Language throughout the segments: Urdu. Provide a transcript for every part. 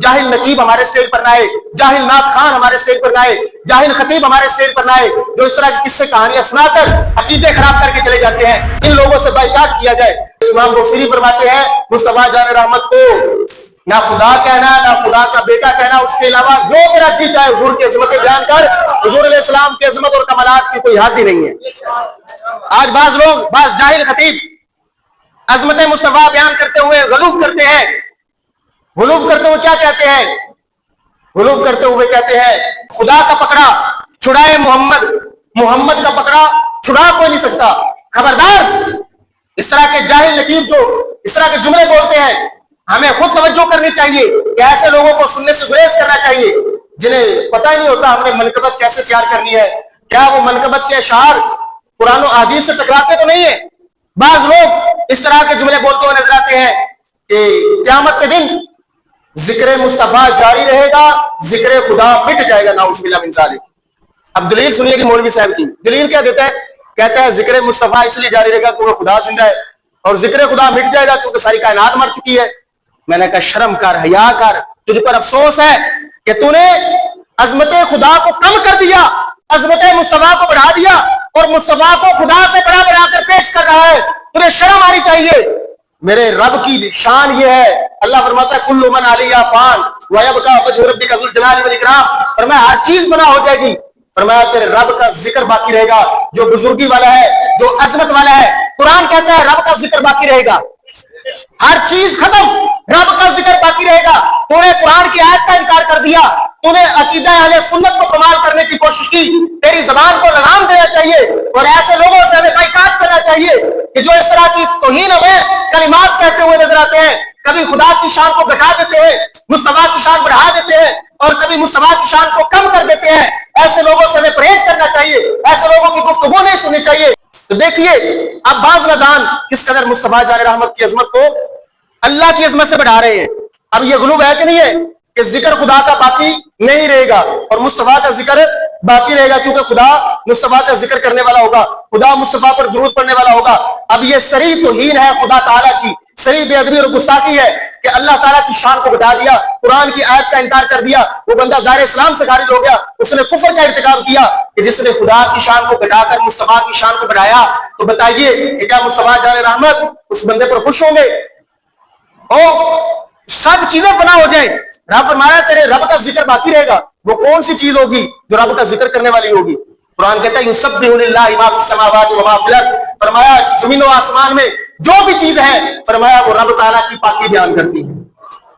جاہل نقیب ہمارے اسٹیج پر نہ آئے، جاہل نعت خان ہمارے اسٹیج پر نہ آئے، جاہل خطیب ہمارے اسٹیج پر نہ آئے جو اس طرح کی قصے کہانیاں سنا کر عقیدے خراب کر کے چلے جاتے ہیں. ان لوگوں سے بائیکاٹ کیا جائے. امام بصیری فرماتے ہیں مصطفیٰ جان رحمت کو نہ خدا کہنا نہ خدا کا بیٹا کہنا، اس کے علاوہ جو تیرا جی چاہے حضور کی عظمت بیان کر. حضور علیہ السلام کی عظمت اور کمالات کی کوئی حد ہی نہیں ہے. آج بعض جاہل خطیب عظمت مصطفیٰ بیان کرتے ہوئے غلوف کرتے ہیں. غلوف کرتے ہوئے کیا کہتے ہیں؟ غلوف کرتے ہوئے کہتے ہیں خدا کا پکڑا چھڑائے محمد، محمد کا پکڑا چھڑا کوئی نہیں سکتا. خبردار اس طرح کے جاہل نقیب جو اس طرح کے جملے بولتے ہیں، ہمیں خود توجہ کرنی چاہیے کہ ایسے لوگوں کو سننے سے گریز کرنا چاہیے جنہیں پتہ ہی نہیں ہوتا ہم نے منقبت کیسے تیار کرنی ہے. کیا وہ منقبت کے اشعار قرآن و احادیث سے ٹکراتے تو نہیں ہے؟ بعض لوگ اس طرح کے جملے بولتے ہوئے نظر آتے ہیں کہ قیامت کے دن ذکر مصطفیٰ جاری رہے گا، ذکر خدا مٹ جائے گا. نعوذ باللہ من ذالک. اب دلیل سنیے کہ مولوی صاحب کی دلیل کیا دیتا ہے؟ کہتا ہے ذکر مصطفیٰ اس لیے جاری رہے گا کیونکہ خدا زندہ ہے، اور ذکر خدا مٹ جائے گا کیونکہ ساری کائنات مر چکی ہے. میں نے کہا شرم کر، حیا کر، تجھ پر افسوس ہے کہ تو نے عظمت خدا کو کم کر دیا، عظمت مصطفیٰ کو بڑھا دیا اور مصطفیٰ کو خدا سے بڑا بڑھا کر پیش کر رہا ہے. تجھے شرم آنی چاہیے. میرے رب کی شان یہ ہے، اللہ فرماتا ہے کل من علیہا فان ویبقی وجہ ربک ذو الجلال والاکرام. فرمایا ہر چیز بنا ہو جائے گی، فرمایا تیرے رب کا ذکر باقی رہے گا جو بزرگی والا ہے، جو عظمت والا ہے. قرآن کہتا ہے رب کا ذکر باقی رہے گا. ہر چیز ختم، رب کا ذکر باقی رہے گا. تو نے قرآن کی آیت کا انکار کر دیا، تو نے عقیدہ اہل سنت کو کمال کرنے کی کوشش کی. تیری زبان کو لگام دینا چاہیے اور ایسے لوگوں سے ہمیں بائیکاٹ کرنا چاہیے کہ جو اس طرح کی توہین ہمیں کلمات کہتے ہوئے نظر آتے ہیں. کبھی خدا کی شان کو گھٹا دیتے ہیں، مصطفیٰ کی شان بڑھا دیتے ہیں، اور کبھی مصطفیٰ کی شان کو کم کر دیتے ہیں. ایسے لوگوں سے ہمیں پرہیز کرنا چاہیے، ایسے لوگوں کی گفتگو نہیں سننی چاہیے. تو دیکھیے اب بعض نادان کس قدر مصطفیٰ جان رحمت کی عظمت کو اللہ کی عظمت سے بڑھا رہے ہیں. اب یہ غلو ہے کہ نہیں ہے کہ ذکر خدا کا باقی نہیں رہے گا اور مصطفیٰ کا ذکر باقی رہے گا کیونکہ خدا مصطفیٰ کا ذکر کرنے والا ہوگا، خدا مصطفیٰ پر درود پڑھنے والا ہوگا. اب یہ صریح توہین ہے خدا تعالیٰ کی، صریح بے ادبی اور گستاخی ہے کہ اللہ تعالیٰ کی شان کو بتا دیا، قرآن کی آیت کا انکار کر دیا. وہ بندہ دائرہ اسلام سے خارج ہو گیا، اس نے کفر کا ارتکاب کیا کہ جس نے خدا کی شان کو گھٹا کر مصطفیٰ کی شان کو بڑھایا. تو بتائیے کہ کیا مصطفیٰ جان رحمت اس بندے پر خوش ہوں گے؟ سب چیزیں فنا ہو جائیں، رب فرمایا تیرے رب کا ذکر باقی رہے گا. وہ کون سی چیز ہوگی جو رب کا ذکر کرنے والی ہوگی؟ قرآن کہتا ہے یسبح للہ ما فی السماوات و ما فی الارض. فرمایا زمین و آسمان میں جو بھی چیز ہے فرمایا وہ رب تعالیٰ کی پاکی بیان کرتی ہے.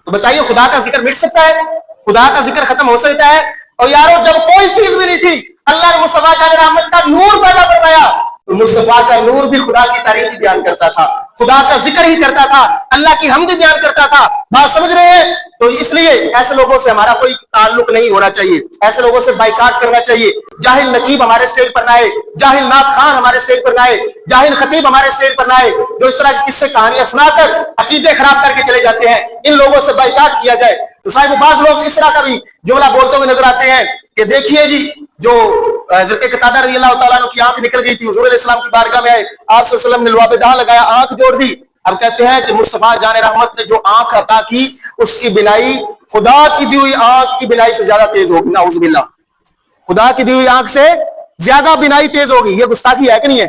تو بتائیے خدا کا ذکر مٹ سکتا ہے؟ خدا کا ذکر ختم ہو سکتا ہے؟ اور یارو جب کوئی چیز بھی نہیں تھی اللہ نے مصطفیٰ جان رحمت کا نور پیدا فرمایا تو مصطفیٰ کا نور بھی خدا کی تعریف بیان کرتا تھا، خدا کا ذکر ہی کرتا تھا، اللہ کی حمد بیان کرتا تھا. بات سمجھ رہے ہیں؟ تو اس لیے ایسے لوگوں سے ہمارا کوئی تعلق نہیں ہونا چاہیے، ایسے لوگوں سے بائیکاٹ کرنا چاہیے. جاہل نقیب ہمارے اسٹیج پر نہ آئے، جاہل نعت خان ہمارے اسٹیج پر نہ آئے، جاہل خطیب ہمارے اسٹیج پر نہ آئے جو اس طرح کی قصے کہانیاں سنا کر عقیدے خراب کر کے چلے جاتے ہیں. ان لوگوں سے بائیکاٹ کیا جائے. تو صاحب بعض لوگ اس طرح کا بھی جملہ بولتے ہوئے نظر آتے ہیں کہ دیکھیے جی جو حضرت قتادہ رضی اللہ تعالیٰ عنہ کی آنکھ نکل گئی تھی، حضور علیہ السلام کی بارگاہ میں آئے، آپ صلی اللہ علیہ وسلم نے لوا پہ دہاں لگایا، آنکھ جوڑ دی. اب کہتے ہیں کہ مصطفیٰ جان رحمت نے جو آنکھ عطا کی اس کی بینائی خدا کی دی ہوئی آنکھ کی بینائی سے زیادہ تیز ہوگی. نعوذ باللہ، خدا کی دی ہوئی آنکھ سے زیادہ بینائی تیز ہوگی. یہ گستاخی ہے کہ نہیں ہے؟